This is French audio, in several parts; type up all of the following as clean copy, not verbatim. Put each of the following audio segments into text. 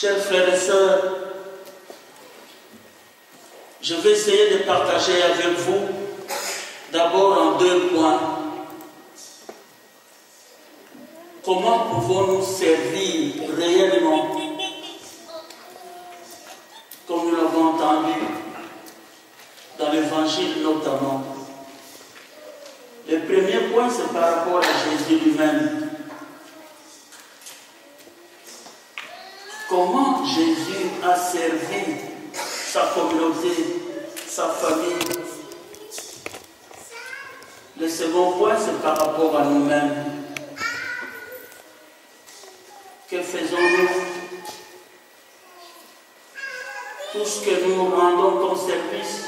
Chers frères et sœurs, je vais essayer de partager avec vous d'abord en 2 points. Comment pouvons-nous servir réellement, comme nous l'avons entendu dans l'Évangile notamment. Le premier point, c'est par rapport à Jésus lui-même. Comment Jésus a servi sa communauté, sa famille. Le second point, c'est par rapport à nous-mêmes. Que faisons-nous? Tout ce que nous rendons comme service,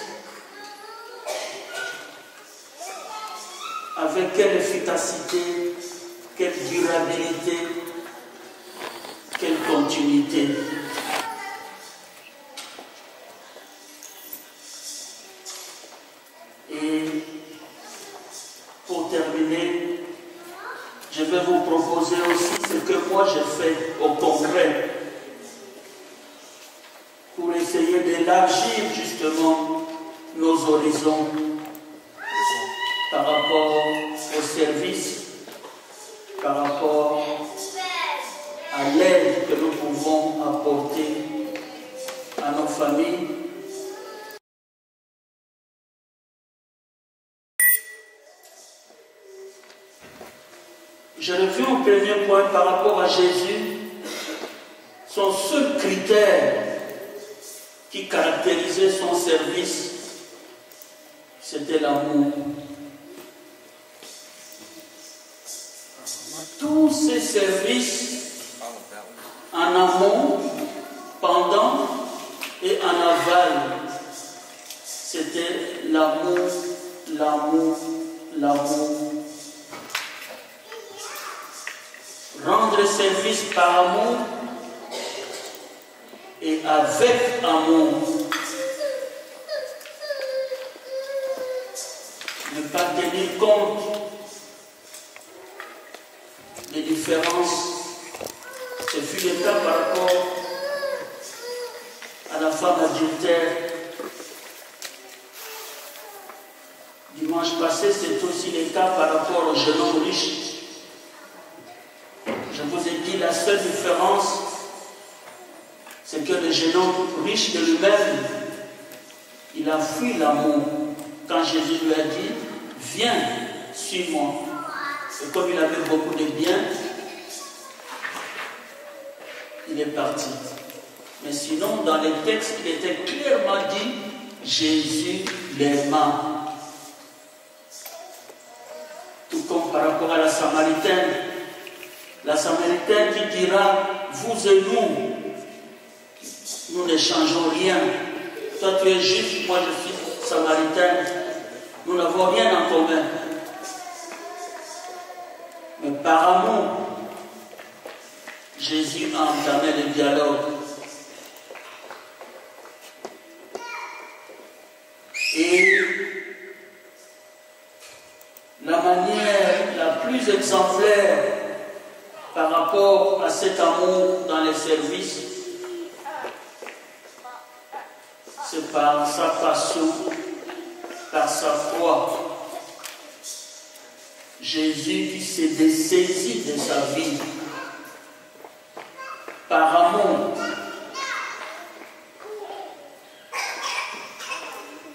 avec quelle efficacité, quelle durabilité, quelle continuité. Et pour terminer, je vais vous proposer aussi ce que moi j'ai fait au congrès pour essayer d'élargir justement nos horizons par rapport au service, par rapport à l'aide que nous pouvons apporter à nos familles. Je reviens au premier point par rapport à Jésus. Son seul critère qui caractérisait son service, c'était l'amour. Tous ses services en amont, pendant et en aval, c'était l'amour, l'amour, l'amour. Rendre service par amour et avec amour. Ne pas tenir compte des différences. Ce fut le cas par rapport à la femme adultère. Dimanche passé, c'est aussi le cas par rapport au jeune homme riche. Je vous ai dit, la seule différence, c'est que le jeune homme riche de lui-même, il a fui l'amour. Quand Jésus lui a dit, viens, suis-moi. Et comme il avait beaucoup de biens, il est parti. Mais sinon, dans les textes, il était clairement dit, Jésus l'aima. Tout comme par rapport à la Samaritaine. La Samaritaine qui dira, vous et nous ne changeons rien. Toi tu es juif, moi je suis Samaritaine. Nous n'avons rien en commun. Mais par amour, Jésus a entamé le dialogue. Et la manière la plus exemplaire par rapport à cet amour dans les services, c'est par sa passion, par sa foi. Jésus qui s'est dessaisi de sa vie par amour.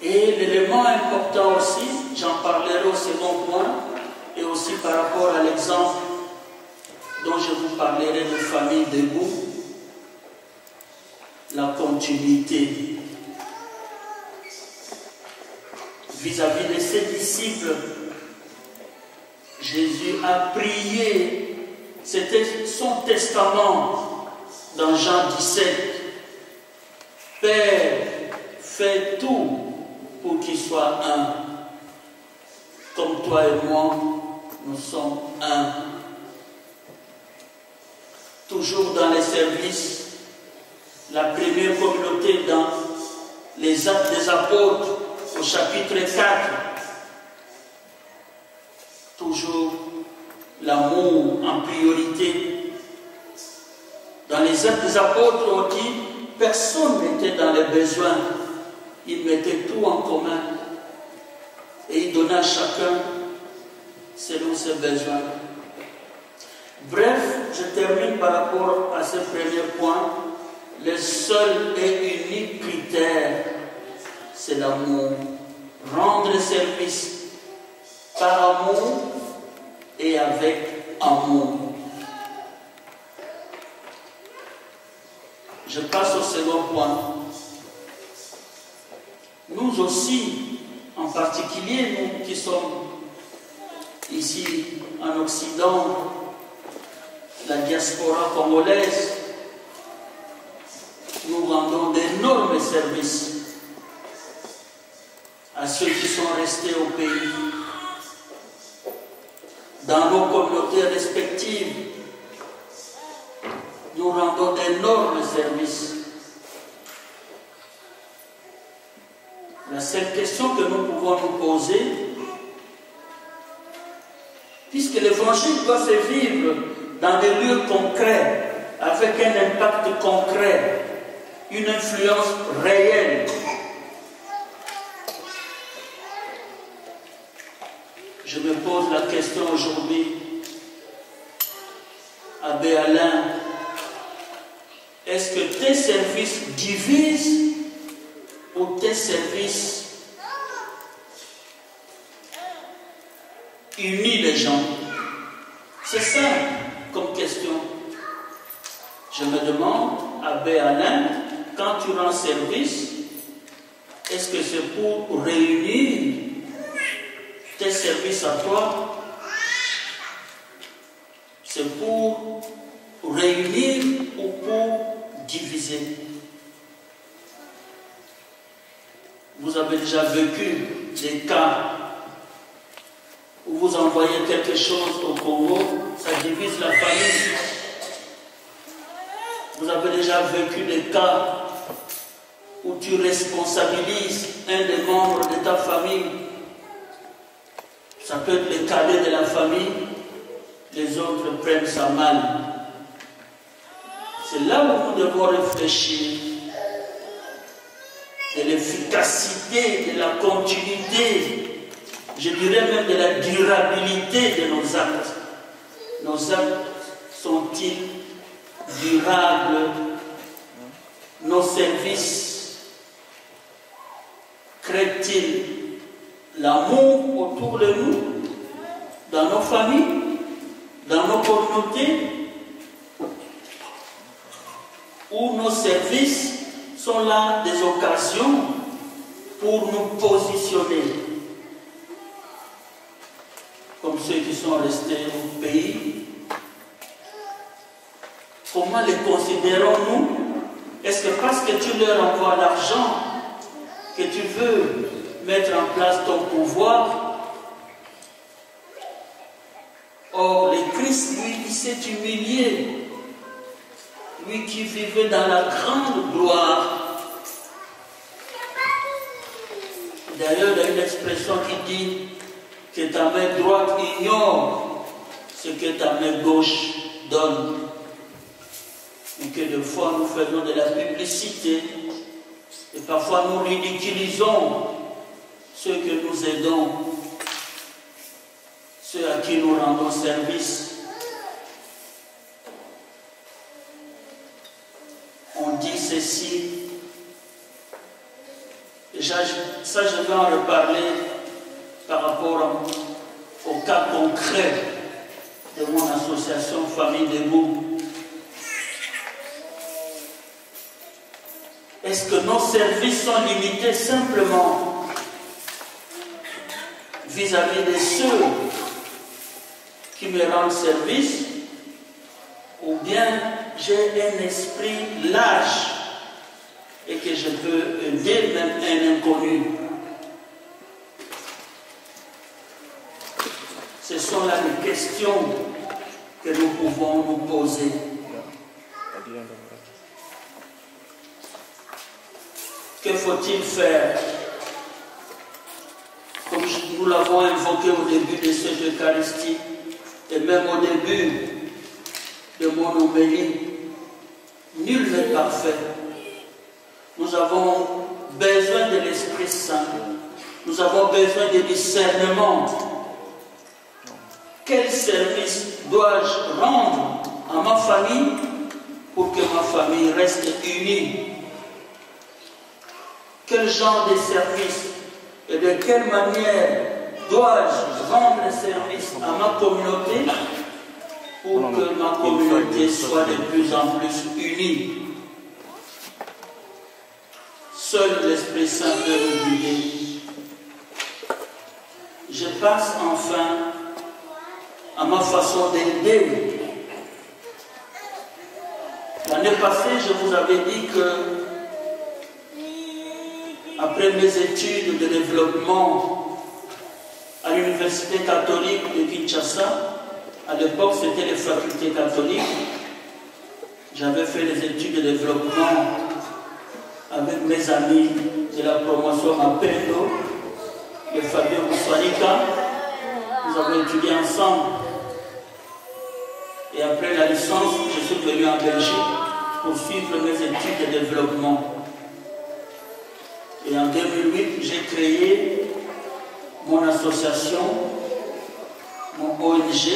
Et l'élément important aussi, j'en parlerai au second point, et aussi par rapport à l'exemple dont je vous parlerai de famille debout, la continuité. Vis-à-vis de ses disciples, Jésus a prié, c'était son testament dans Jean 17. Père, fais tout pour qu'il soit un, comme toi et moi, nous sommes un. Toujours dans les services, la première communauté dans les Actes des Apôtres, au chapitre 4, toujours l'amour en priorité. Dans Dans les Actes des Apôtres, on dit, personne n'était dans les besoins. Ils mettaient tout en commun. Et ils donnaient à chacun selon ses besoins. Bref, je termine par rapport à ce premier point. Le seul et unique critère, c'est l'amour. Rendre service par amour et avec amour. Je passe au second point. Nous aussi, en particulier nous qui sommes ici en Occident, la diaspora congolaise, nous rendons d'énormes services à ceux qui sont restés au pays. Dans nos communautés respectives, nous rendons d'énormes services. La seule question que nous pouvons nous poser, puisque l'évangile doit se vivre dans des lieux concrets, avec un impact concret, une influence réelle. Je me pose la question aujourd'hui, Abbé Alain, est-ce que tes services divisent ou tes services unissent les gens? C'est ça comme question. Je me demande, Abbé Alain, quand tu rends service, est-ce que c'est pour réunir tes services à toi? C'est pour réunir ou pour diviser? Vous avez déjà vécu des cas où vous envoyez quelque chose au Congo, ça divise la famille. Vous avez déjà vécu des cas où tu responsabilises un des membres de ta famille. Ça peut être le cadet de la famille, les autres prennent ça mal. C'est là où nous devons réfléchir de l'efficacité, de la continuité, je dirais même de la durabilité de nos actes. Nos actes sont-ils durables? Nos services créent-ils l'amour autour de nous, dans nos familles, dans nos communautés, où nos services sont là des occasions pour nous positionner comme ceux qui sont restés au pays? Comment les considérons-nous? Est-ce que parce que tu leur envoies l'argent, que tu veux mettre en place ton pouvoir? Or, le Christ, lui, il s'est humilié. Lui qui vivait dans la grande gloire. D'ailleurs, il y a une expression qui dit que ta main droite ignore ce que ta main gauche donne. Et que des fois nous faisons de la publicité et parfois nous ridiculisons ceux que nous aidons, ceux à qui nous rendons service. On dit ceci, déjà ça je vais en reparler par rapport au cas concret de mon association Famille Debout. Est-ce que nos services sont limités simplement vis-à-vis de ceux qui me rendent service, ou bien j'ai un esprit large et que je peux aider même un inconnu? Ce sont là les questions que nous pouvons nous poser. Que faut-il faire? Comme nous l'avons invoqué au début de cette Eucharistie, et même au début de mon homélie, Nul n'est parfait. Nous avons besoin de l'Esprit Saint. Nous avons besoin de discernement. Quel service dois-je rendre à ma famille pour que ma famille reste unie? Quel genre de service et de quelle manière dois-je rendre service à ma communauté pour que ma communauté soit de plus en plus unie? Seul l'Esprit Saint peut nous guider. Je passe enfin à ma façon d'aider. L'année passée, je vous avais dit que après mes études de développement à l'Université catholique de Kinshasa, à l'époque c'était les facultés catholiques, j'avais fait les études de développement avec mes amis de la promotion à Pendo, de Fabio Boussanika. Nous avons étudié ensemble. Et après la licence, je suis venu en Belgique pour suivre mes études de développement. Et en 2008, j'ai créé mon association, mon ONG,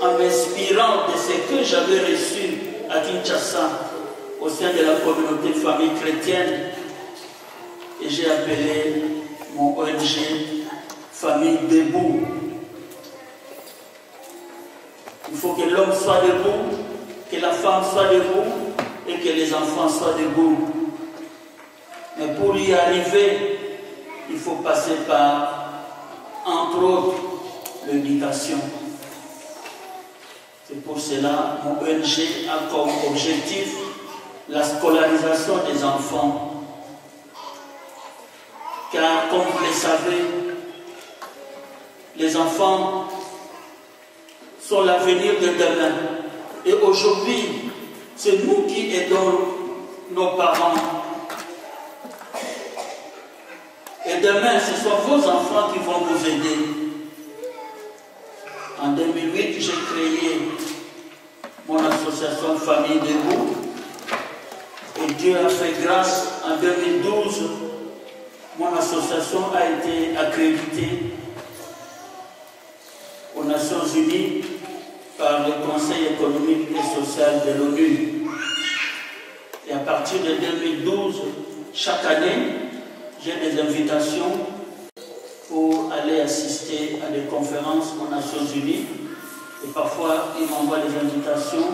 en m'inspirant de ce que j'avais reçu à Kinshasa au sein de la communauté famille chrétienne. Et j'ai appelé mon ONG Famille Debout. Il faut que l'homme soit debout, que la femme soit debout et que les enfants soient debout. Mais pour y arriver, il faut passer par, entre autres, l'éducation. C'est pour cela mon ONG a comme objectif la scolarisation des enfants. Car, comme vous le savez, les enfants sont l'avenir de demain. Et aujourd'hui, c'est nous qui aidons nos parents. Et demain, ce sont vos enfants qui vont vous aider. En 2008, j'ai créé mon association Famille Debout. Et Dieu a fait grâce. En 2012, mon association a été accréditée aux Nations Unies par le Conseil économique et social de l'ONU. Et à partir de 2012, chaque année, j'ai des invitations pour aller assister à des conférences aux Nations Unies. Et parfois, ils m'envoient des invitations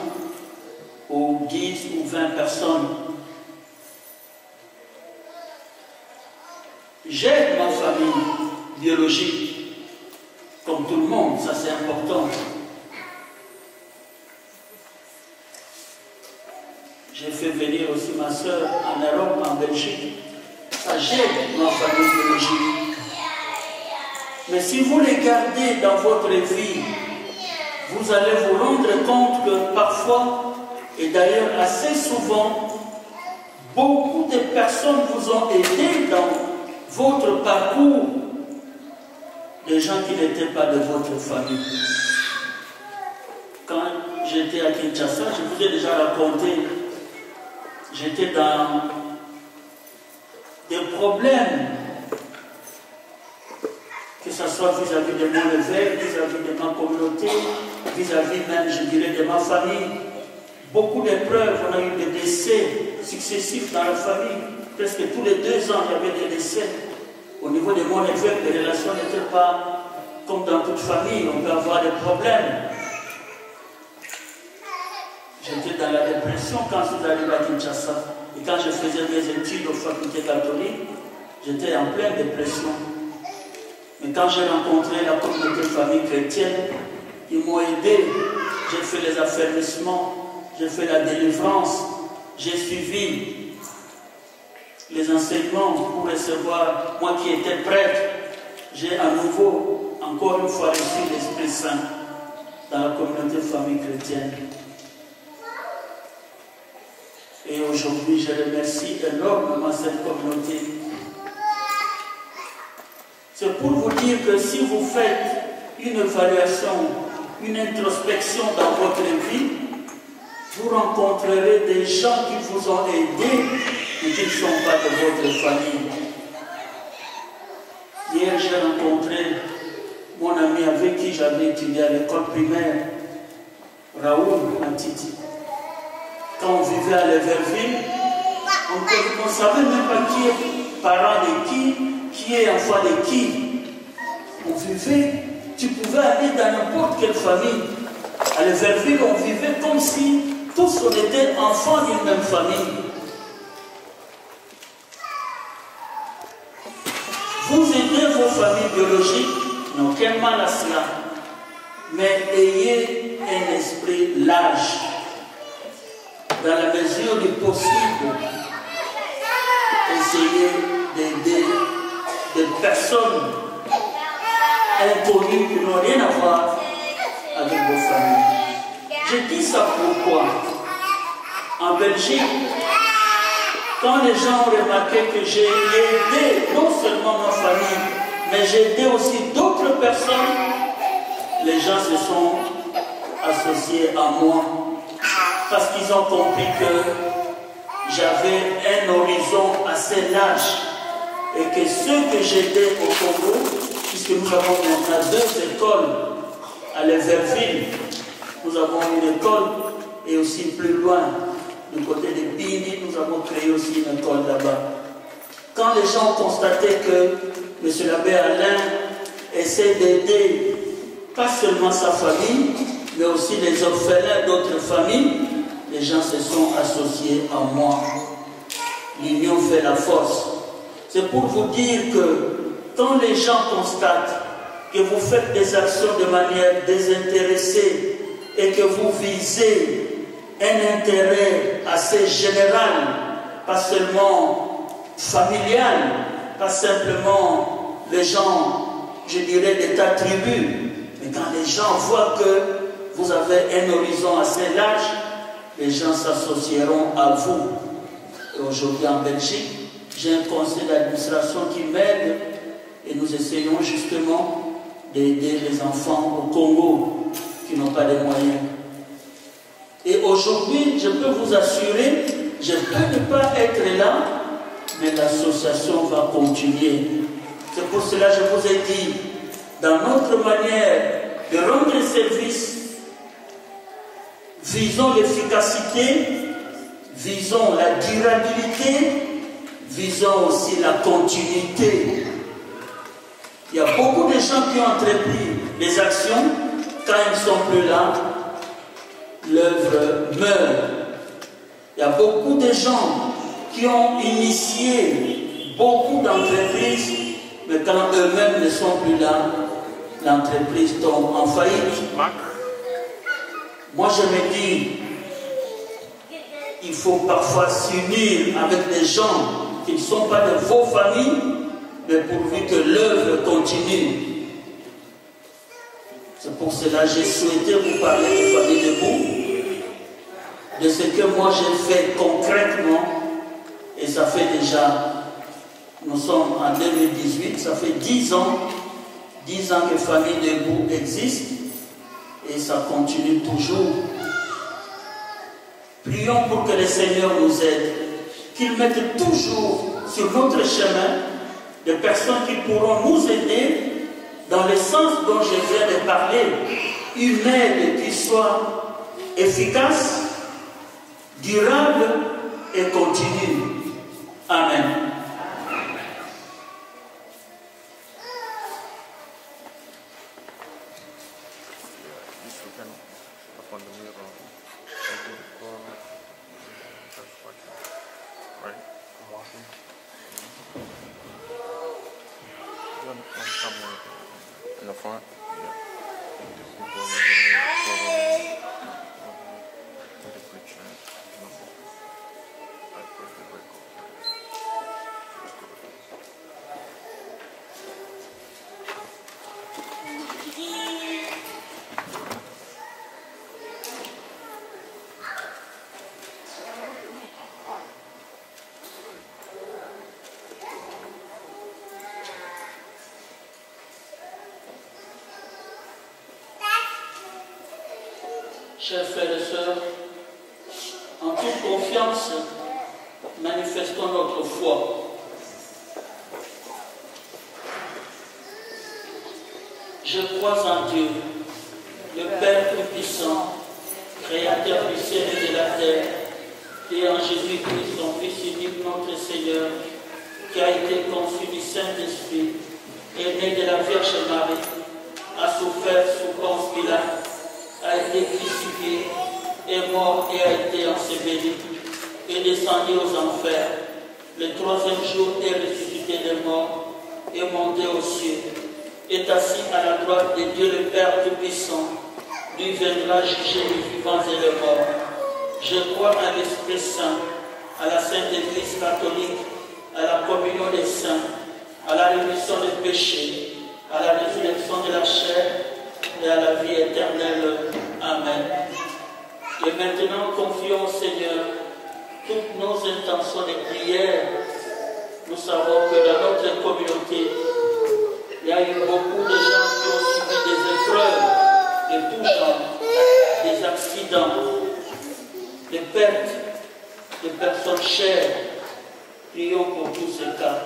pour 10 ou 20 personnes. J'aide ma famille biologique, comme tout le monde, ça c'est important. J'ai fait venir aussi ma soeur en Europe, en Belgique. Ça j'aide ma famille biologique. Mais si vous les gardez dans votre vie, vous allez vous rendre compte que parfois, et d'ailleurs assez souvent, beaucoup de personnes vous ont aidé dans votre parcours, des gens qui n'étaient pas de votre famille. Quand j'étais à Kinshasa, je vous ai déjà raconté, j'étais dans des problèmes, que ce soit vis-à-vis de mon évêque, vis-à-vis de ma communauté, vis-à-vis même, je dirais, de ma famille. Beaucoup d'épreuves, on a eu des décès successifs dans la famille. Presque tous les 2 ans, il y avait des décès. Au niveau de mon évêque, les relations n'étaient pas comme dans toute famille, on peut avoir des problèmes. J'étais dans la dépression quand je suis arrivé à Kinshasa. Et quand je faisais mes études aux facultés catholiques, j'étais en pleine dépression. Mais quand j'ai rencontré la communauté famille chrétienne, ils m'ont aidé. J'ai fait les affermissements, j'ai fait la délivrance, j'ai suivi les enseignements pour recevoir, moi qui étais prêtre, j'ai à nouveau, encore une fois, reçu l'Esprit Saint dans la communauté famille chrétienne. Et aujourd'hui, je remercie énormément cette communauté. C'est pour vous dire que si vous faites une évaluation, une introspection dans votre vie, vous rencontrerez des gens qui vous ont aidé et qui ne sont pas de votre famille. Hier, j'ai rencontré mon ami avec qui j'avais étudié à l'école primaire, Raoul Antiti. Quand on vivait à Leverville, on ne savait même pas qui est parent de qui est enfant de qui. On vivait, tu pouvais aller dans n'importe quelle famille. À Leverville, on vivait comme si tous on était enfants d'une même famille. Vous aidez vos familles biologiques, n'ont aucun mal à cela. Mais ayez un esprit large. Dans la mesure du possible, essayez d'aider des personnes inconnues qui n'ont rien à voir avec vos familles. Je dis ça pourquoi? En Belgique, quand les gens ont remarqué que j'ai aidé non seulement ma famille, mais j'ai aidé aussi d'autres personnes, les gens se sont associés à moi parce qu'ils ont compris que j'avais un horizon assez large et que ceux que j'aidais au Congo, puisque nous avons maintenant 2 écoles à Leverville, nous avons une école et aussi plus loin, du côté de Bini, nous avons créé aussi une école là-bas. Quand les gens ont constaté que M. l'abbé Alain essaie d'aider pas seulement sa famille, mais aussi les orphelins d'autres familles, les gens se sont associés à moi. L'union fait la force. C'est pour vous dire que quand les gens constatent que vous faites des actions de manière désintéressée et que vous visez un intérêt assez général, pas seulement familial, pas simplement les gens, je dirais, d'état-tribu, mais quand les gens voient que vous avez un horizon assez large, les gens s'associeront à vous. Et aujourd'hui en Belgique, j'ai un conseil d'administration qui m'aide et nous essayons justement d'aider les enfants au Congo qui n'ont pas de moyens. Et aujourd'hui, je peux vous assurer, je peux ne pas être là, mais l'association va continuer. C'est pour cela que je vous ai dit, dans notre manière de rendre service, visons l'efficacité, visons la durabilité, visons aussi la continuité. Il y a beaucoup de gens qui ont entrepris des actions, quand ils ne sont plus là, l'œuvre meurt. Il y a beaucoup de gens qui ont initié beaucoup d'entreprises, mais quand eux-mêmes ne sont plus là, l'entreprise tombe en faillite. Moi je me dis, il faut parfois s'unir avec des gens qui ne sont pas de vos familles, mais pourvu que l'œuvre continue. C'est pour cela que j'ai souhaité vous parler de Famille Debout, de ce que moi j'ai fait concrètement, et ça fait déjà, nous sommes en 2018, ça fait 10 ans que Famille Debout existe, et ça continue toujours. Prions pour que le Seigneur nous aide, qu'il mette toujours sur notre chemin des personnes qui pourront nous aider dans le sens dont je viens de parler, une aide qui soit efficace, durable et continue. Amen. In the front? Yeah. Chers frères et sœurs, toute confiance, manifestons notre foi. Je crois en Dieu, le Père Tout-Puissant, Créateur du ciel et de la terre, et en Jésus-Christ, son Fils unique, notre Seigneur, qui a été conçu du Saint-Esprit, est né de la Vierge Marie, a souffert sous Ponce Pilate, a été crucifié, est mort et a été enseveli, est descendu aux enfers. Le troisième jour est ressuscité des morts, est monté aux cieux, est assis à la droite de Dieu le Père Tout-Puissant, lui viendra juger les vivants et les morts. Je crois à l'Esprit Saint, à la Sainte Église catholique, à la communion des saints, à la rémission des péchés, à la résurrection de la chair et à la vie éternelle. Amen. Et maintenant, confions au Seigneur toutes nos intentions de prière. Nous savons que dans notre communauté, il y a eu beaucoup de gens qui ont subi des épreuves de tout genre, des accidents, des pertes de personnes chères. Prions pour tous ces cas.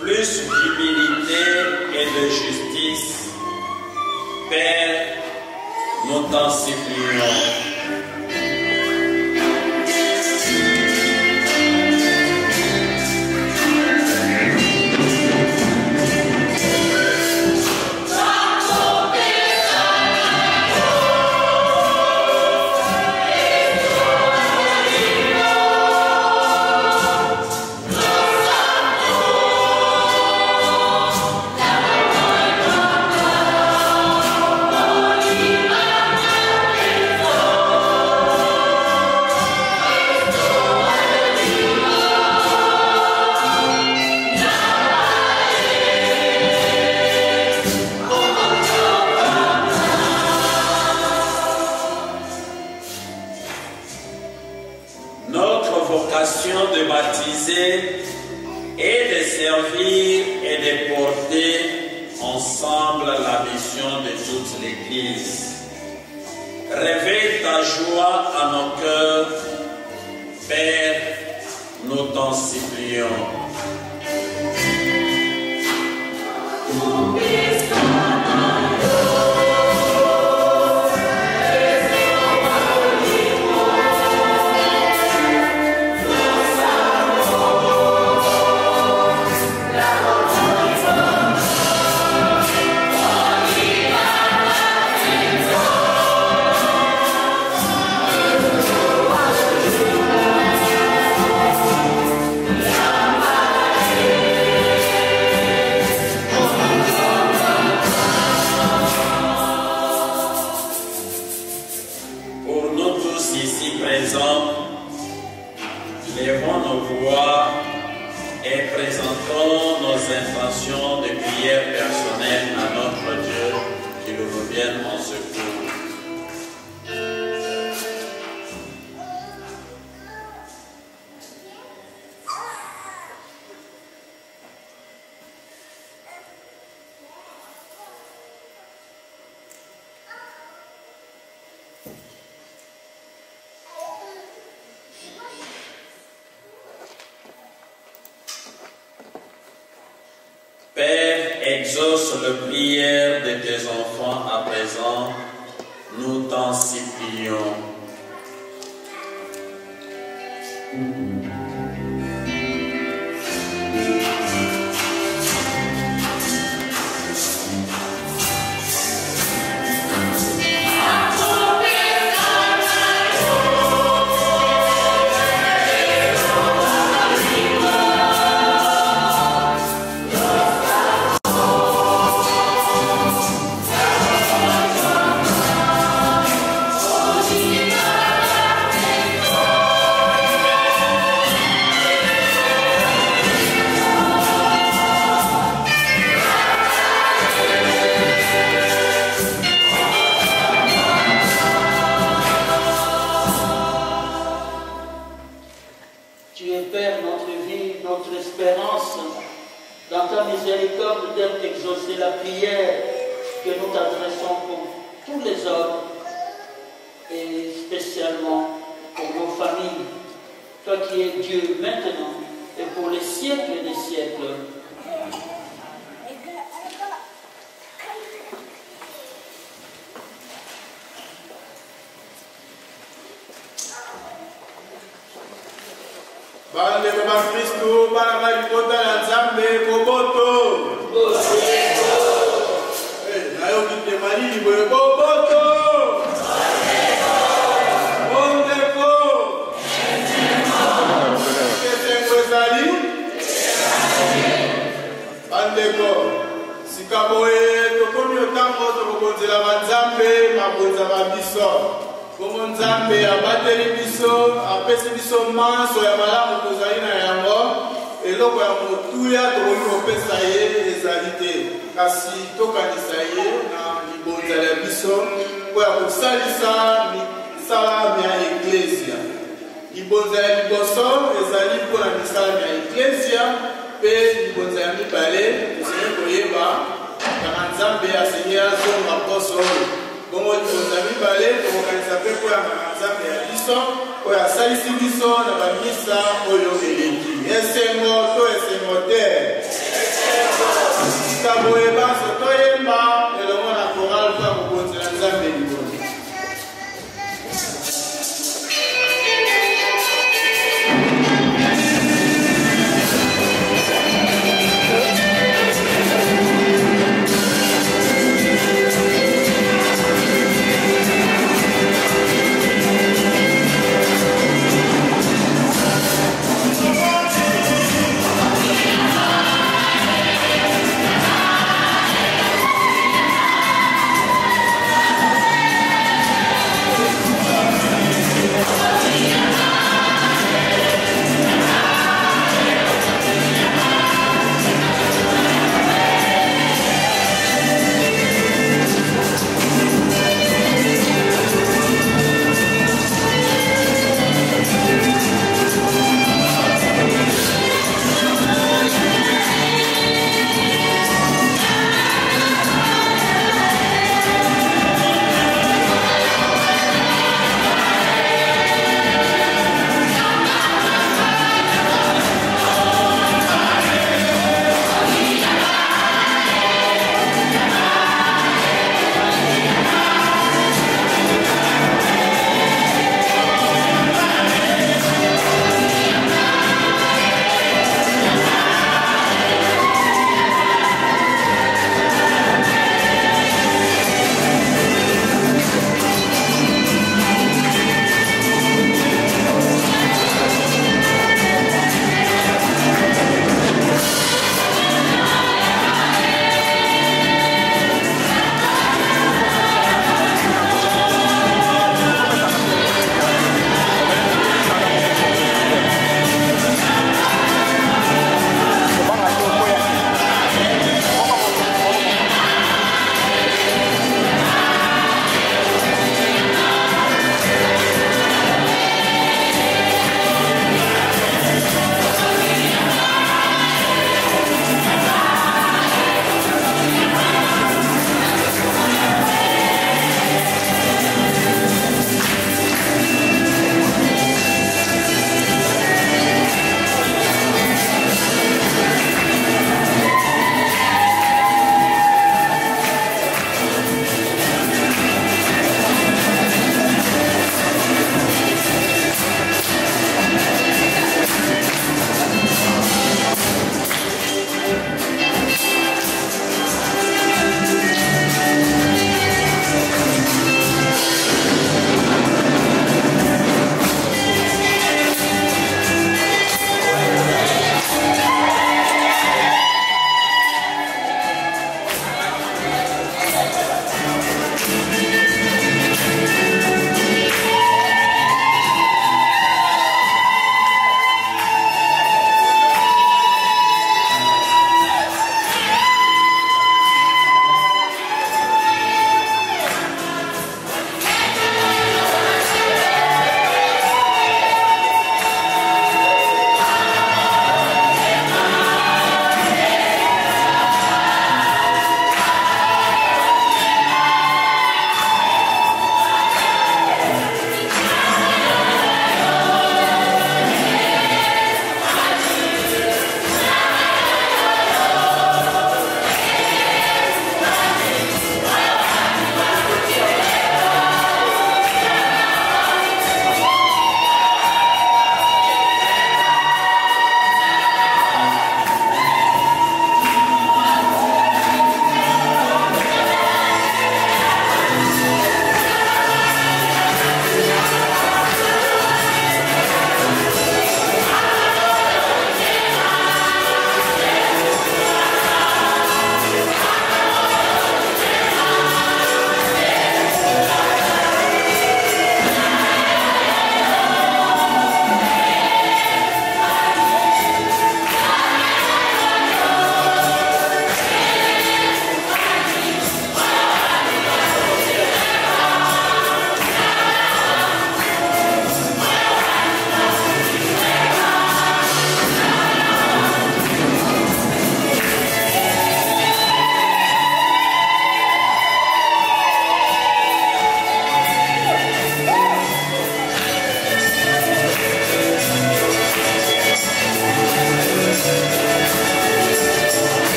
Plus d'humilité et de justice, Père, nous t'en supplions. De baptiser et de servir et de porter ensemble la mission de toute l'Église. Réveille ta joie à nos cœurs, Père, nous t'en supplions. Lèvons nos voix et présentons nos intentions de prière personnelle à notre Dieu qui nous revienne en secours. Père, exauce le prière de tes enfants à présent, nous t'en supplions. Dans ta miséricorde d'être exaucé la prière que nous t'adressons pour tous les hommes et spécialement pour nos familles, toi qui es Dieu maintenant et pour les siècles des siècles. Bande de Christo, Bana Kota na Nzambe, Boboto. Nayo kite mali Boboto. Ondeko. Kesengo ezali. Bandeko. Sikaboye tokomi otango tokokonzela banzambe mabonza babiso. Como Nzambe abateli biso, apesi biso manso ya malamu tozali na yango, eloko ya motuya tokoki kopesa ye ezali te. Kasi tokanisa ye na libonzala ya biso mpo ya kosalisa misalami ya eklesia. Libonzala ya liboso ezali mpona misalami ya eklesia, mpe libonzala ya mibale tozali koyeba kana Nzambe asengi azonga poso oyo. Bongo libonza mibale tokokanisa mpe koyamba na Nzambe ya biso oyo asalisi biso na bamisa oyo eleki. Esengo to esengo te. Sika boye banso toyemba elongo na koral mpo ya kobonzela Nzambe libonza.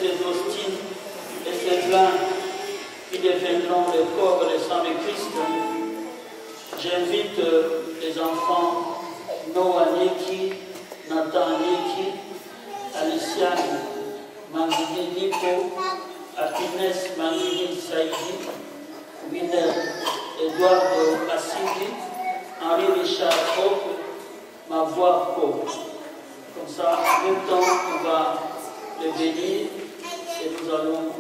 ces hosties et ces vins qui deviendront le corps et le sang de Christ, j'invite les enfants Noah Neki, Nathan Neki, Alicia Mangini Nipo, Happiness Mangini Saïdi, Winner Eduardo Cassidi, Henri Richard Hope, ma voix Hope. Comme ça, en même temps, on va les bénir et nous allons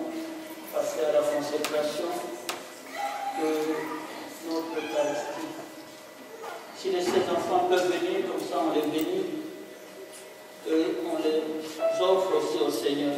passer à la consécration de notre Eucharistie. Si les 7 enfants peuvent venir, comme ça on les bénit et on les offre aussi au Seigneur.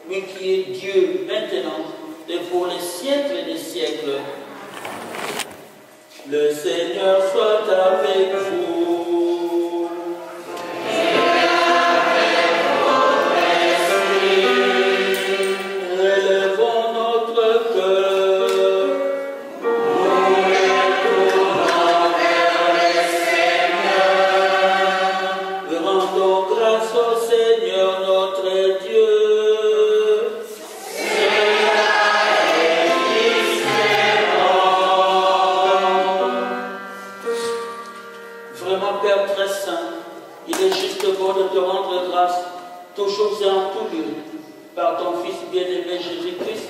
Lui qui est Dieu maintenant et pour les siècles des siècles. Le Seigneur soit avec vous. Élevons notre cœur. Nous retournons vers le Seigneur. Rendons grâce au Seigneur notre Dieu. Père très saint, il est juste bon de te rendre grâce, toujours et en tout lieu, par ton Fils bien-aimé Jésus-Christ,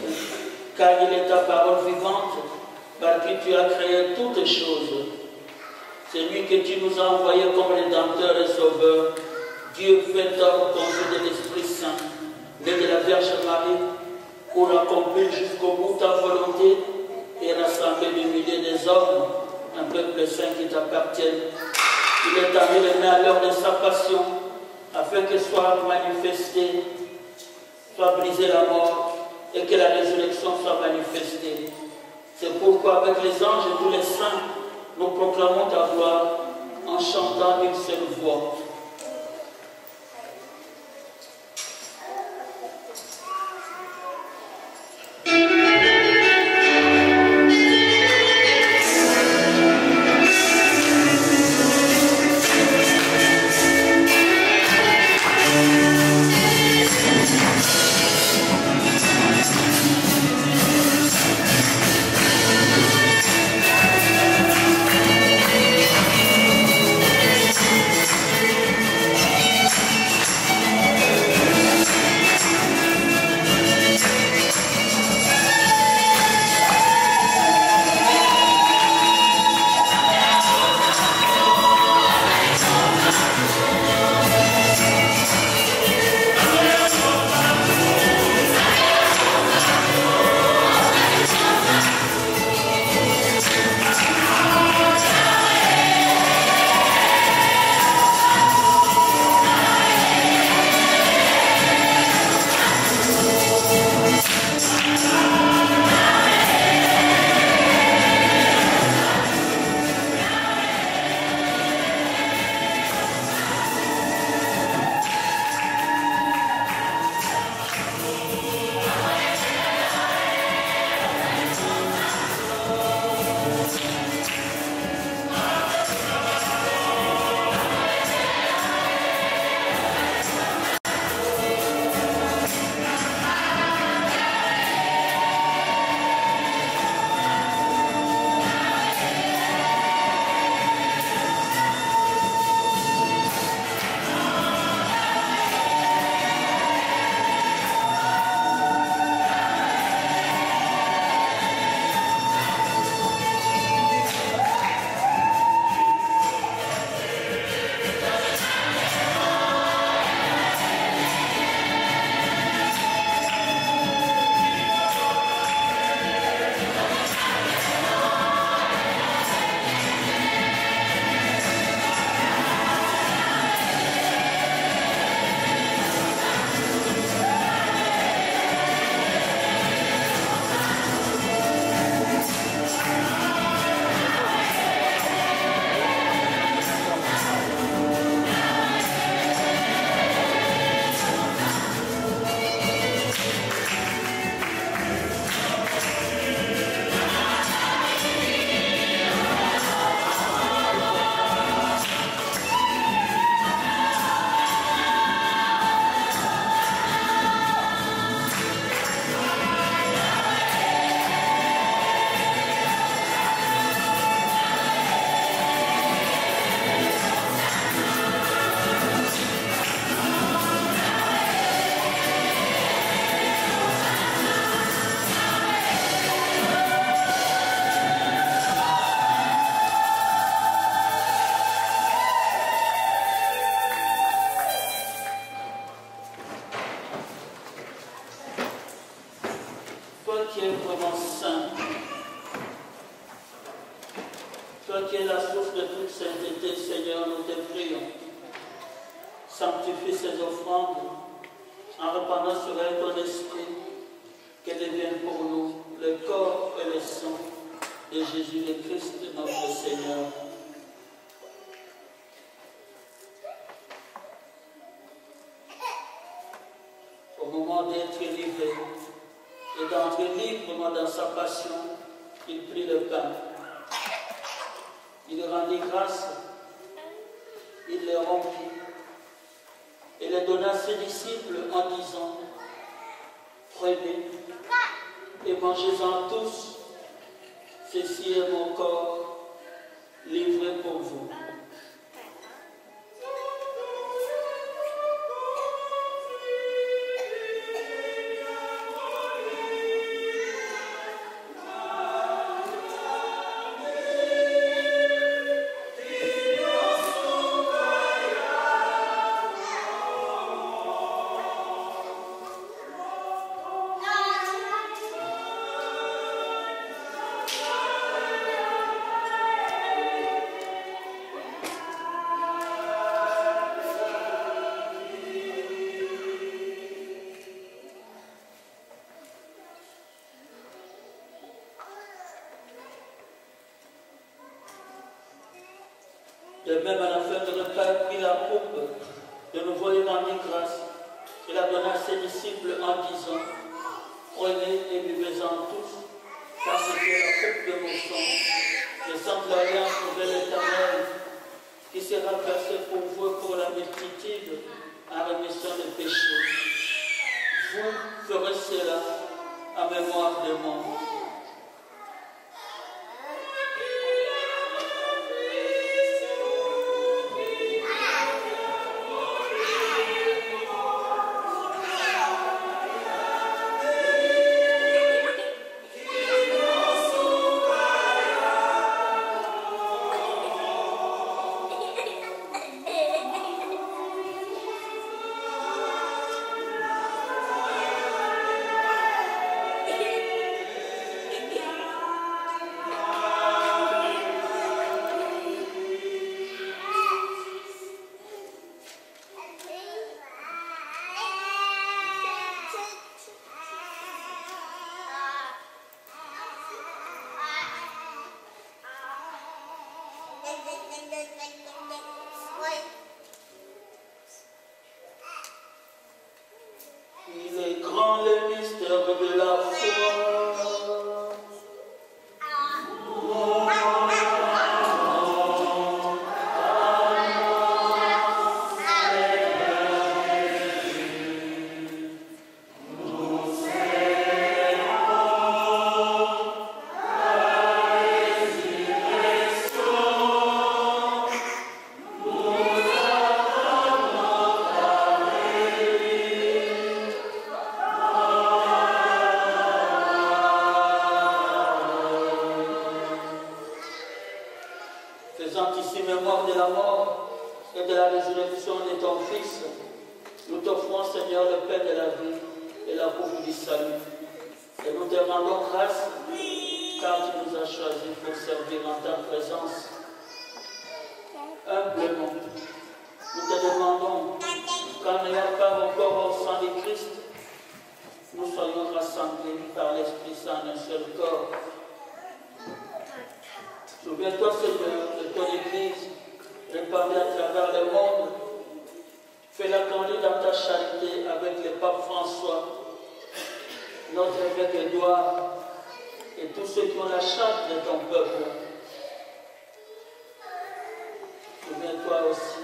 car il est ta parole vivante, par qui tu as créé toutes choses. C'est lui que tu nous as envoyé comme Rédempteur et Sauveur, Dieu fait homme conçu de l'Esprit Saint, né de la Vierge Marie, pour accomplir jusqu'au bout ta volonté et rassembler des milliers des hommes, un peuple saint qui t'appartienne. Il est allé les mains à l'heure de sa passion, afin que soit manifestée, soit brisée la mort, et que la résurrection soit manifestée. C'est pourquoi avec les anges et tous les saints, nous proclamons ta gloire en chantant d'une seule voix. qui es vraiment saint, toi qui es la source de toute sainteté, Seigneur, nous te prions. Sanctifie ces offrandes en répandant sur elles ton esprit, qu'elles deviennent pour nous le corps et le sang de Jésus le Christ, notre Seigneur. Au moment d'être livré et d'entrer librement dans sa passion, il prit le pain. Il rendit grâce, il les rompit et les donna à ses disciples en disant: prenez et mangez-en tous, ceci est mon corps livré pour vous. De même, à la fin du repas, il prit la coupe, de nouveau il rendit grâce. Il la donna à ses disciples en disant: prenez et buvez-en tous, car c'était la coupe de mon sang, le sang de l'alliance nouvelle éternelle, qui sera versé pour vous et pour la multitude en rémission des péchés. Vous ferez cela en mémoire de moi. Il est grand le mystère de la foi. Faisant ici mémoire de la mort et de la résurrection de ton Fils, nous t'offrons, Seigneur, le pain de la vie et la coupe du salut. Et nous te rendons grâce, car tu nous as choisis pour servir en ta présence. Humblement, nous te demandons qu'en n'ayant pas encore au sang de Christ, nous soyons rassemblés par l'Esprit Saint d'un seul corps. Souviens-toi, Seigneur, de ton Église répandue à travers le monde. Fais-la grandir dans ta charité avec le pape François, notre évêque Édouard et tous ceux qui ont la charge de ton peuple. Souviens-toi aussi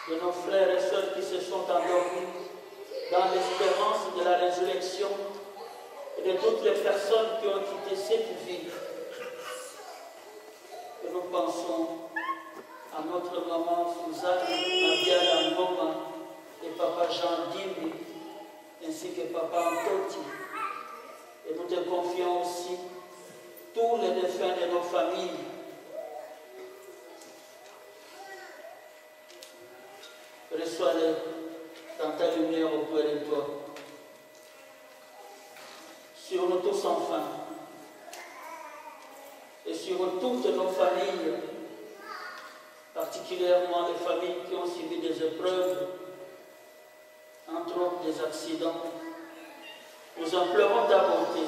de nos frères et sœurs qui se sont endormis dans l'espérance de la résurrection et de toutes les personnes qui ont quitté cette vie. Et nous pensons à notre maman Suzanne, Maria Ngoma et papa Jean Dimi, ainsi que papa Antoti. Et nous te confions aussi tous les défunts de nos familles. Reçois-les dans ta lumière auprès de toi. Sur nous tous enfin, et sur toutes nos familles, particulièrement les familles qui ont subi des épreuves, entre autres des accidents. Nous implorons ta bonté.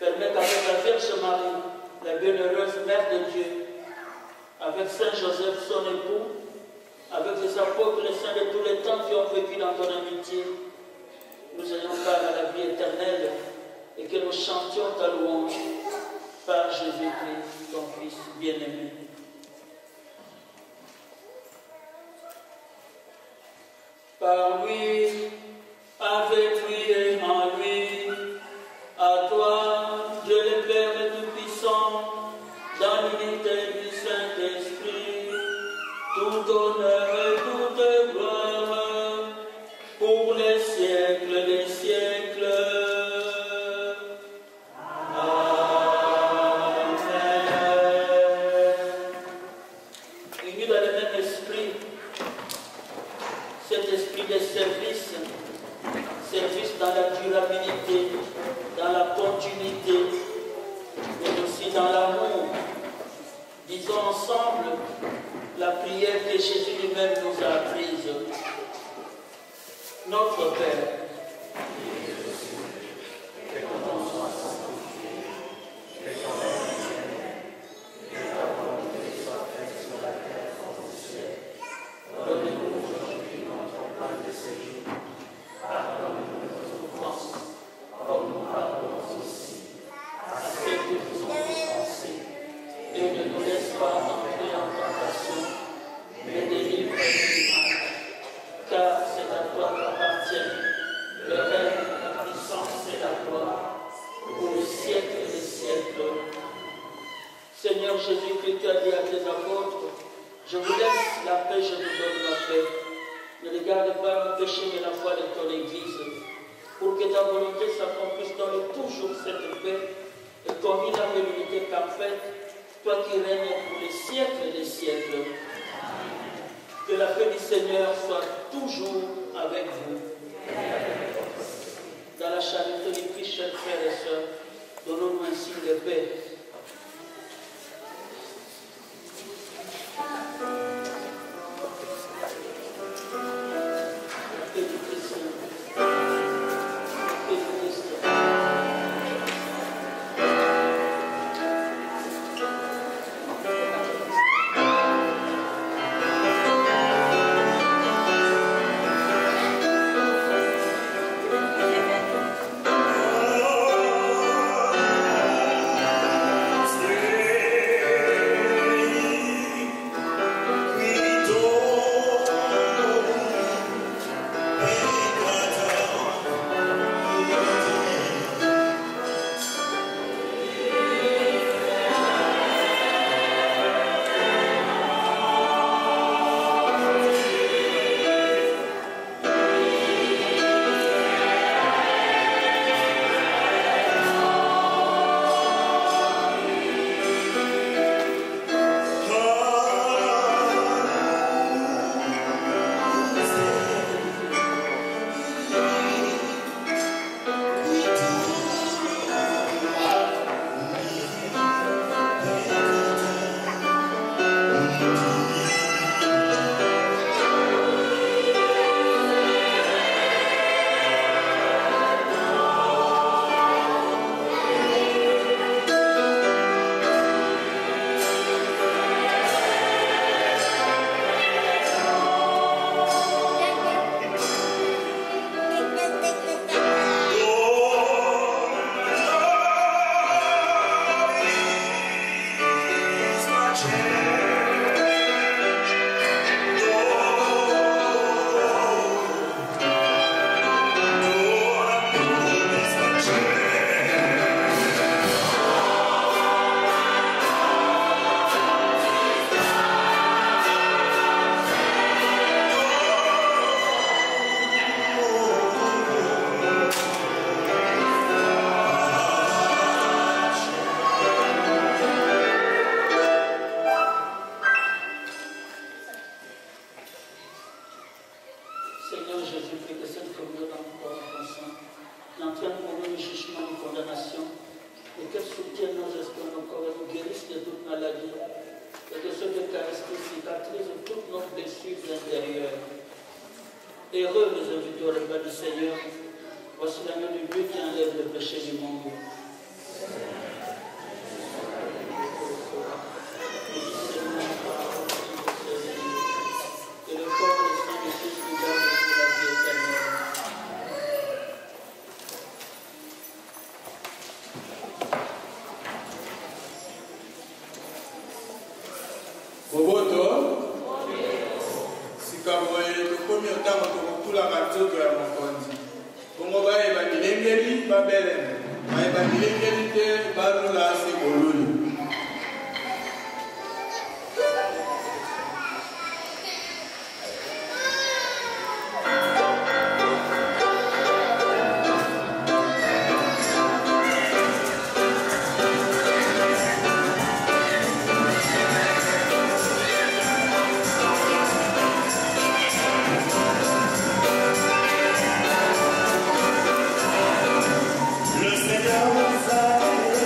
Permets qu'avec la Vierge Marie, la bienheureuse Mère de Dieu, avec Saint Joseph, son époux, avec les apôtres, les saints de tous les temps qui ont vécu dans ton amitié, nous ayons part à la vie éternelle et que nous chantions ta louange par Jésus-Christ, ton Fils bien-aimé. Par lui, avec lui et en lui, à toi, Dieu le Père Tout-Puissant, dans l'unité du Saint-Esprit, tout honneur et toute gloire, pour les siècles des siècles. Amen. Unis dans le même esprit, cet esprit de service, service dans la durabilité, dans la continuité, mais aussi dans l'amour. Disons ensemble la prière que Jésus lui-même nous a apprise. Notre Père, que ton nom soit sanctifié, que ton règne vienne, que ta volonté soit faite sur la terre comme au ciel. Donne-nous aujourd'hui notre pain de ce jour. Pardonne-nous nos offenses, comme nous pardonnons aussi à ceux qui nous ont offensés. Et ne nous laisse pas entrer en tentation, mais délivre-nous du mal. Car c'est à toi qu'appartiennent le règne, la puissance et la gloire pour les siècles des siècles. Seigneur Jésus-Christ, tu as dit à tes apôtres, je vous laisse la paix, je vous donne la paix. Ne regarde pas le péché mais la foi de ton Église, pour que ta volonté s'accomplisse, donne toujours cette paix et conduis la l'unité parfaite, toi qui règnes pour les siècles des siècles. Que la paix du Seigneur soit toujours avec vous. Dans la charité du Christ, chers frères et sœurs, donnons-nous un signe de paix. La paix du Christ. La paix du Christ. Heureux les invités au repas du Seigneur. Voici l'agneau de Dieu qui enlève le péché du monde. bafulaka nzoto ya mokonzi bongo bayeba milengeli babeleme bayeba milengeli te balula se boluli. Le Seigneur nous a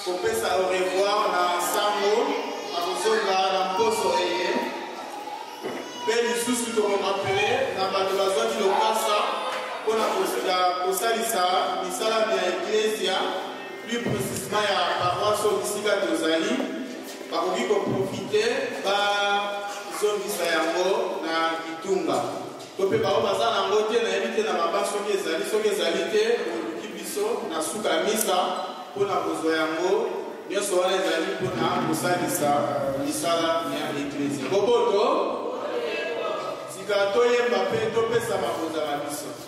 kopesa au revoir na sango akozonga na mposo eye mpe lisusu tokomapele na bato bazwaki lokasa mpona kosalisa misalami ya eklesia plus précisement ya paroisse oyo bisika tozali bakoki koprofite bazongisa yango na kitunga to mpe bao baza nango te nayebi te na maba soki ezali te oluki biso na suka ya misa mpona kozwa yango nyonso wana ezali mpona kosalisa misala ya eklesia boboto tika toyemba mpe topesa makonza na biso.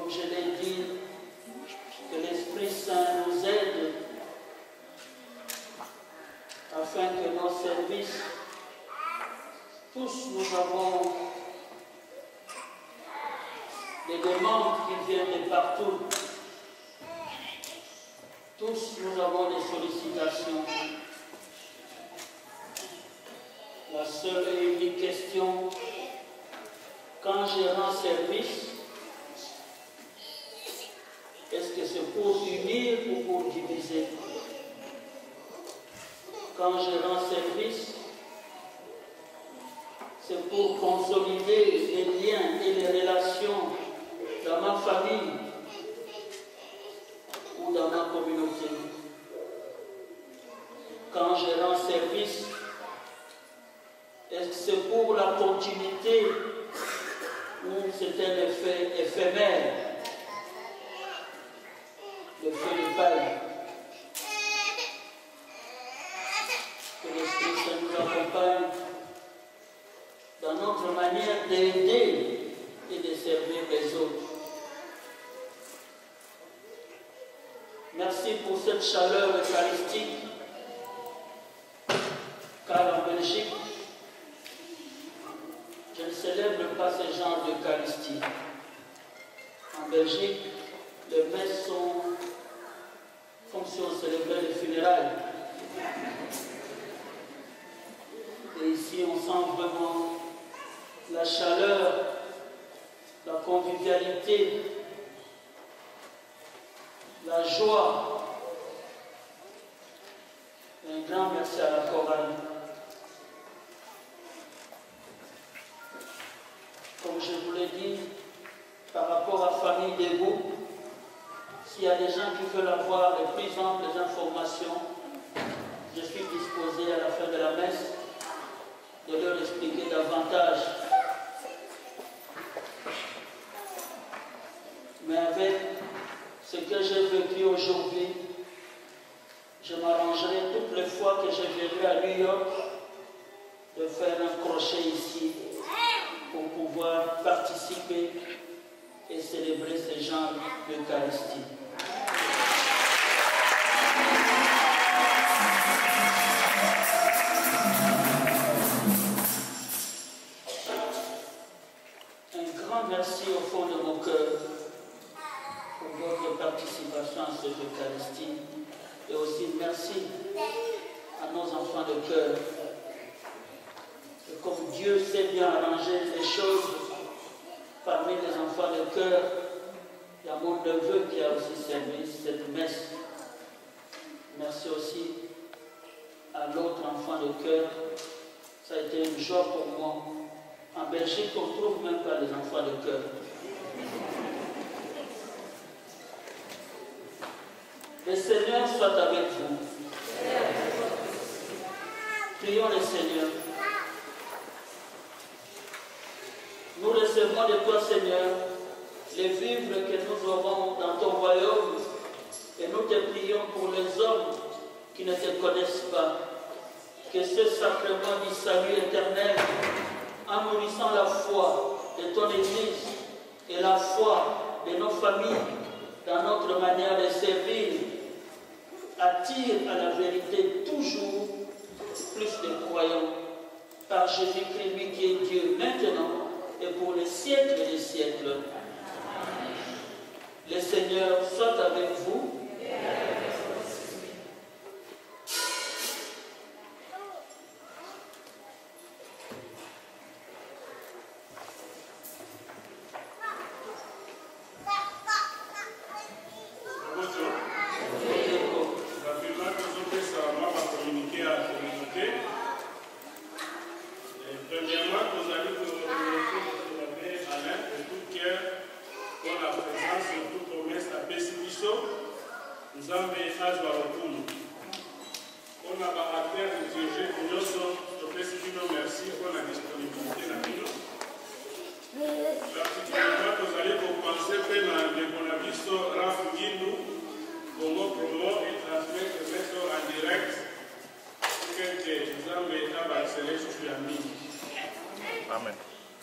comme je l'ai dit, que l'Esprit Saint nous aide afin que nos services, tous nous avons des demandes qui viennent de partout. Tous nous avons des sollicitations. La seule et unique question, quand je rends service, est-ce que c'est pour unir ou pour diviser? Quand je rends service, c'est pour consolider les liens et les relations dans ma famille ou dans ma communauté. Quand je rends service, est-ce que c'est pour la continuité ou c'est un effet éphémère? Le feu de paille. Que l'Esprit Saint nous accompagne dans notre manière d'aider et de servir les autres. Merci pour cette chaleur eucharistique, car en Belgique, je ne célèbre pas ce genre d'Eucharistie. En Belgique, les messes sont comme si on célébrait les funérailles. Et ici, on sent vraiment la chaleur, la convivialité, la joie. Et un grand merci à la chorale. Comme je vous l'ai dit, par rapport à Famille Debout, s'il y a des gens qui veulent avoir les plus amples informations, je suis disposé à la fin de la messe de leur expliquer davantage. Mais avec ce que j'ai vécu aujourd'hui, je m'arrangerai toutes les fois que je viendrai à New York de faire un crochet ici pour pouvoir participer et célébrer ce genre d'Eucharistie. Un grand merci au fond de mon cœur pour votre participation à cette Eucharistie et aussi merci à nos enfants de cœur. Et comme Dieu sait bien arranger les choses, parmi les enfants de cœur, il y a mon neveu qui a aussi servi cette messe. Merci aussi à l'autre enfant de cœur. Ça a été une joie pour moi. En Belgique, on ne trouve même pas les enfants de cœur. Le Seigneur soit avec vous. Prions le Seigneur. Nous recevons de toi, Seigneur, les vivres que nous aurons dans ton royaume et nous te prions pour les hommes qui ne te connaissent pas. Que ce sacrement du salut éternel, en nourrissant la foi de ton Église et la foi de nos familles dans notre manière de servir, attire à la vérité toujours plus de croyants par Jésus-Christ, lui qui est Dieu maintenant et pour les siècles des siècles. Le Seigneur soit avec vous.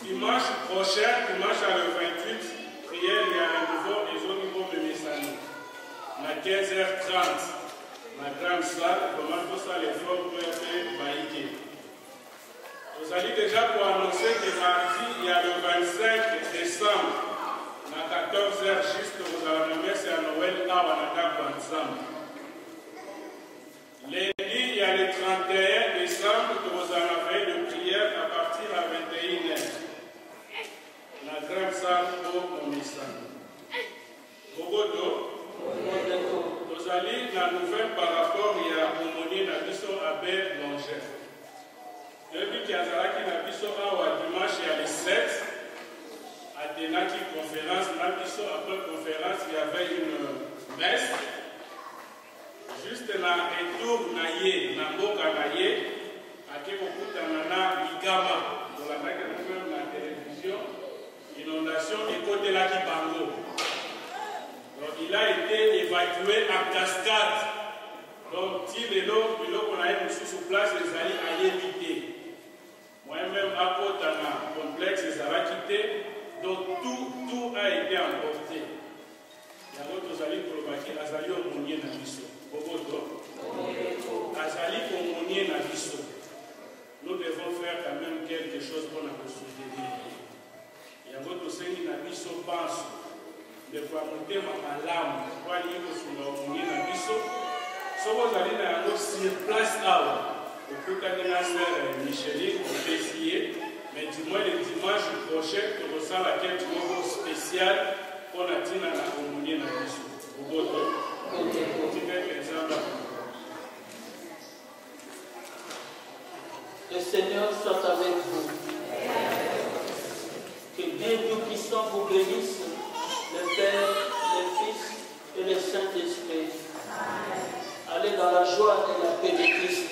Dimanche prochain, dimanche le 28, prière ya nouveau ezongi bomemesani na 15h30 na grande salle comment tosala effort mpo ete baike. Tozali déjà pour annoncer que mardi il y a le 25 décembre na 14h juste kozala na messe ya Noël awa na ndako ya Nzambe. Lundi il y a le 31 décembre kozala na veille de prière à partir à 21h la grande salle pour Momesani. Bogodo tozali na nouvelle par rapport ya aumônier na biso Abbé Langer. Depuis qu'il y a na biso awa dimanche ya le 7 atenaki conférence na biso. Après conférence il y avait une messe juste na retour na ye na mboka na ye ake kokutana na Ligama tolandaki na télévision inondation ekotelaki bango. Donc il a été évacué en cascade. Donc si lelo biloko na ye mosusu place ezali ayebite. Moi-même à Kotana complexe ezalaki te. Donc tout a été emporté. Yango tozali kolobaki azali omonie na biso. Boboto azali omonie na biso. Nous devons faire quand même quelque chose pour nous soutenir. Yango tosengi na biso pense de quoi motema malamu kwa liye kosunga omonie na biso. Soko ozali na yango sur place awa okutani na sœur Micheline Opesiye. Mais du moins le dimanche prochain, tu ressens laquelle tu vas spécial pour la tina na aumônier na biso. Boboto. Le Seigneur soit avec vous. Que Dieu Tout-Puissant vous bénisse, le Père, le Fils et le Saint-Esprit. Allez dans la joie et la paix de Christ.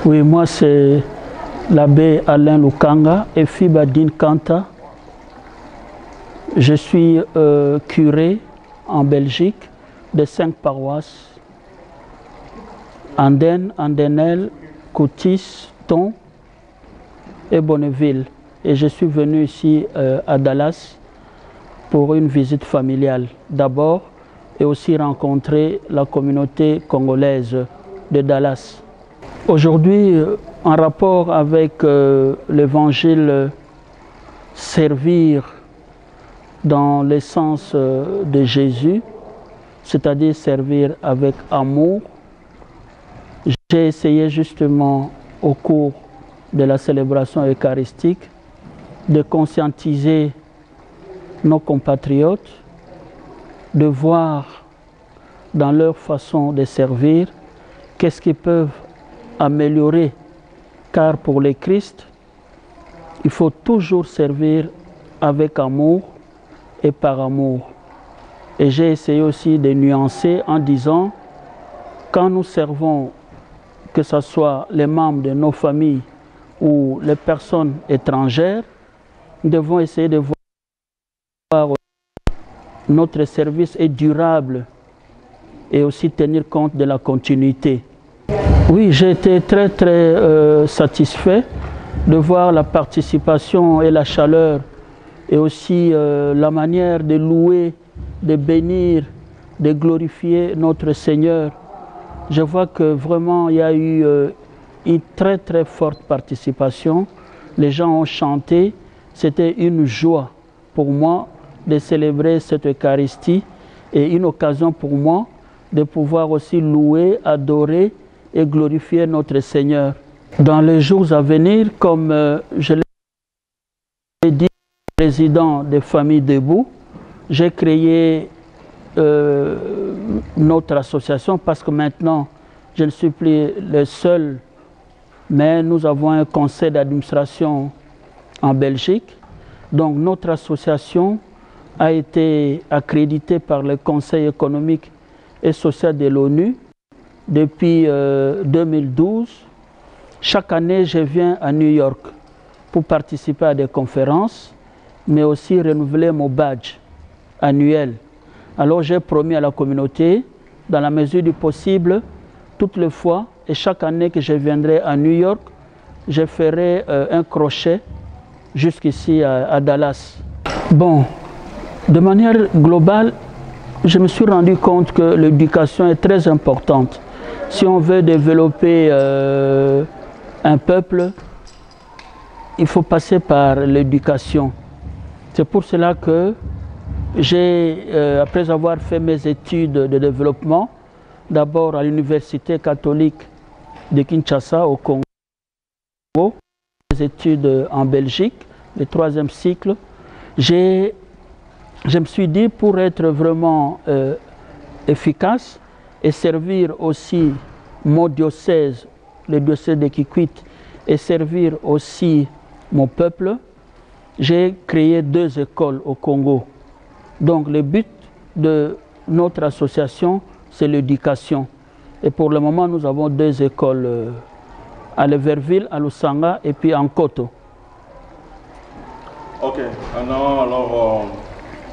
Oui, moi c'est l'abbé Alain Lukanga et Fibadine Kanta. Je suis curé en Belgique de 5 paroisses. Andenne, Andenel, Coutis, Thon et Bonneville. Et je suis venu ici à Dallas pour une visite familiale d'abord et aussi rencontrer la communauté congolaise de Dallas. Aujourd'hui, en rapport avec l'évangile servir dans l'essence de Jésus, c'est-à-dire servir avec amour, j'ai essayé justement au cours de la célébration eucharistique de conscientiser nos compatriotes, de voir dans leur façon de servir qu'est-ce qu'ils peuvent améliorer, car pour le Christ, il faut toujours servir avec amour et par amour. Et j'ai essayé aussi de nuancer en disant, quand nous servons, que ce soit les membres de nos familles ou les personnes étrangères, nous devons essayer de voir notre service est durable et aussi tenir compte de la continuité. Oui, j'ai été très satisfait de voir la participation et la chaleur et aussi la manière de louer, de bénir, de glorifier notre Seigneur, je vois que vraiment il y a eu une très très forte participation. Les gens ont chanté, c'était une joie pour moi de célébrer cette Eucharistie et une occasion pour moi de pouvoir aussi louer, adorer et glorifier notre Seigneur. Dans les jours à venir, comme je l'ai dit, président des Familles Debout, j'ai créé notre association parce que maintenant, je ne suis plus le seul, mais nous avons un conseil d'administration en Belgique. Donc notre association a été accréditée par le Conseil économique et social de l'ONU depuis 2012. Chaque année, je viens à New York pour participer à des conférences, mais aussi renouveler mon badge annuel. Alors j'ai promis à la communauté, dans la mesure du possible, toutes les fois, et chaque année que je viendrai à New York, je ferai un crochet jusqu'ici à Dallas. Bon, de manière globale, je me suis rendu compte que l'éducation est très importante. Si on veut développer un peuple, il faut passer par l'éducation. C'est pour cela que j'ai, après avoir fait mes études de développement, d'abord à l'Université catholique de Kinshasa au Congo, mes études en Belgique, le 3e cycle, je me suis dit, pour être vraiment efficace et servir aussi mon diocèse, le diocèse de Kikwit, et servir aussi mon peuple, j'ai créé 2 écoles au Congo. Donc le but de notre association, c'est l'éducation. Et pour le moment, nous avons 2 écoles à Leverville, à Lusanga et puis en Koto. Ok, alors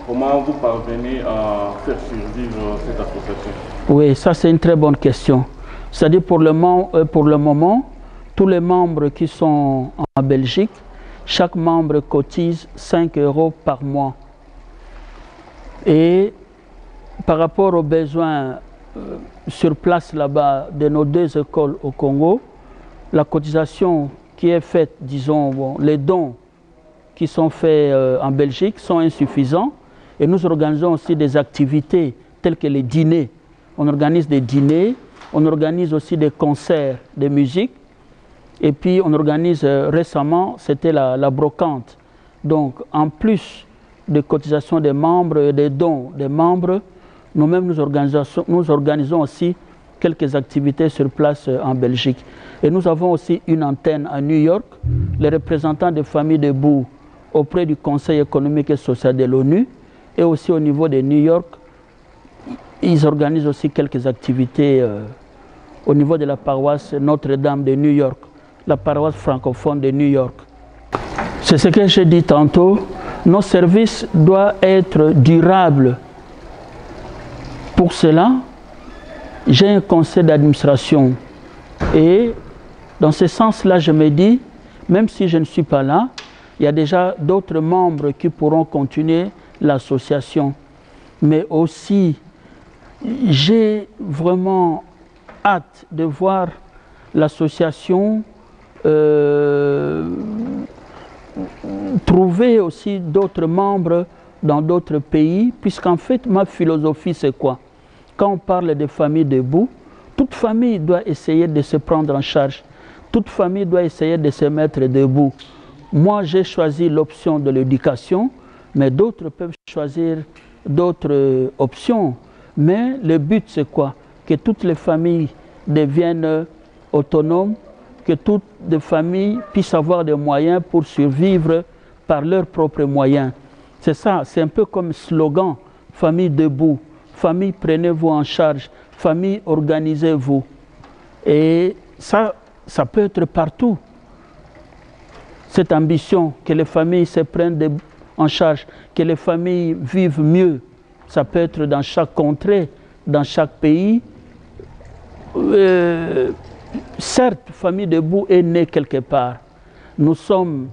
comment vous parvenez à faire survivre cette association? Oui, ça c'est une très bonne question. C'est-à-dire pour le moment, tous les membres qui sont en Belgique, chaque membre cotise 5 € par mois. Et par rapport aux besoins sur place là-bas de nos 2 écoles au Congo, la cotisation qui est faite, disons, bon, les dons qui sont faits en Belgique sont insuffisants. Et nous organisons aussi des activités telles que les dîners. On organise des dîners, on organise aussi des concerts de musique. Et puis on organise récemment, c'était la brocante. Donc en plus des cotisations des membres et des dons des membres, nous-mêmes nous organisons aussi quelques activités sur place en Belgique. Et nous avons aussi une antenne à New York. Les représentants des Familles Debout auprès du Conseil économique et social de l'ONU et aussi au niveau de New York, ils organisent aussi quelques activités au niveau de la paroisse Notre-Dame de New York, la paroisse francophone de New York. C'est ce que j'ai dit tantôt, nos services doivent être durables. Pour cela, j'ai un conseil d'administration et dans ce sens-là, je me dis, même si je ne suis pas là, il y a déjà d'autres membres qui pourront continuer l'association. Mais aussi, j'ai vraiment hâte de voir l'association trouver aussi d'autres membres dans d'autres pays, puisqu'en fait, ma philosophie, c'est quoi? Quand on parle de famille debout, toute famille doit essayer de se prendre en charge. Toute famille doit essayer de se mettre debout. Moi, j'ai choisi l'option de l'éducation, mais d'autres peuvent choisir d'autres options. Mais le but, c'est quoi? Que toutes les familles deviennent autonomes, que toutes les familles puissent avoir des moyens pour survivre par leurs propres moyens. C'est ça, c'est un peu comme slogan, famille debout, famille prenez-vous en charge, famille organisez-vous. Et ça peut être partout. Cette ambition que les familles se prennent en charge, que les familles vivent mieux, ça peut être dans chaque contrée, dans chaque pays. Certes, Famille Debout est née quelque part. Nous sommes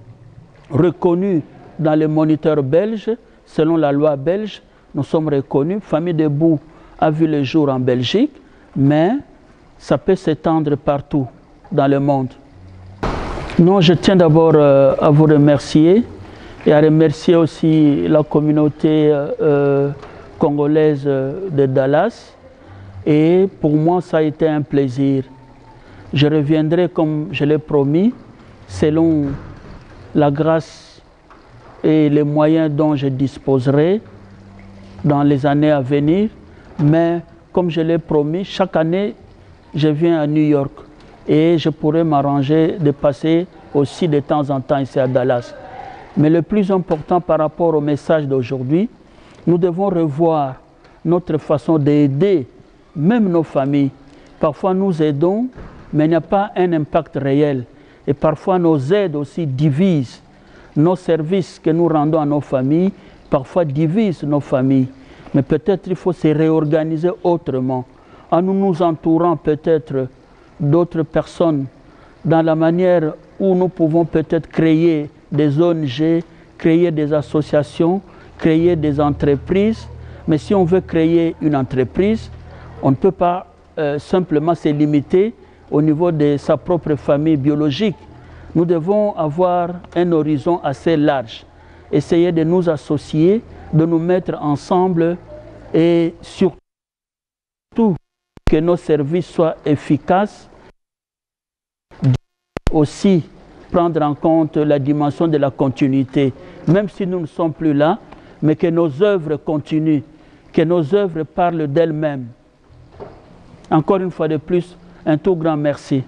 reconnus dans les moniteurs belges, selon la loi belge, nous sommes reconnus. Famille Debout a vu le jour en Belgique, mais ça peut s'étendre partout dans le monde. Non, je tiens d'abord à vous remercier et à remercier aussi la communauté congolaise de Dallas. Et pour moi, ça a été un plaisir. Je reviendrai, comme je l'ai promis, selon la grâce et les moyens dont je disposerai dans les années à venir. Mais comme je l'ai promis, chaque année, je viens à New York et je pourrai m'arranger de passer aussi de temps en temps ici à Dallas. Mais le plus important par rapport au message d'aujourd'hui, nous devons revoir notre façon d'aider même nos familles. Parfois nous aidons, mais il n'y a pas un impact réel. Et parfois nos aides aussi divisent. Nos services que nous rendons à nos familles, parfois divisent nos familles. Mais peut-être il faut se réorganiser autrement, en nous entourant peut-être d'autres personnes, dans la manière où nous pouvons peut-être créer des ONG, créer des associations, créer des entreprises. Mais si on veut créer une entreprise, on ne peut pas simplement se limiter au niveau de sa propre famille biologique. Nous devons avoir un horizon assez large, essayer de nous associer, de nous mettre ensemble et surtout que nos services soient efficaces. Aussi prendre en compte la dimension de la continuité, même si nous ne sommes plus là, mais que nos œuvres continuent, que nos œuvres parlent d'elles-mêmes. Encore une fois de plus, un tout grand merci.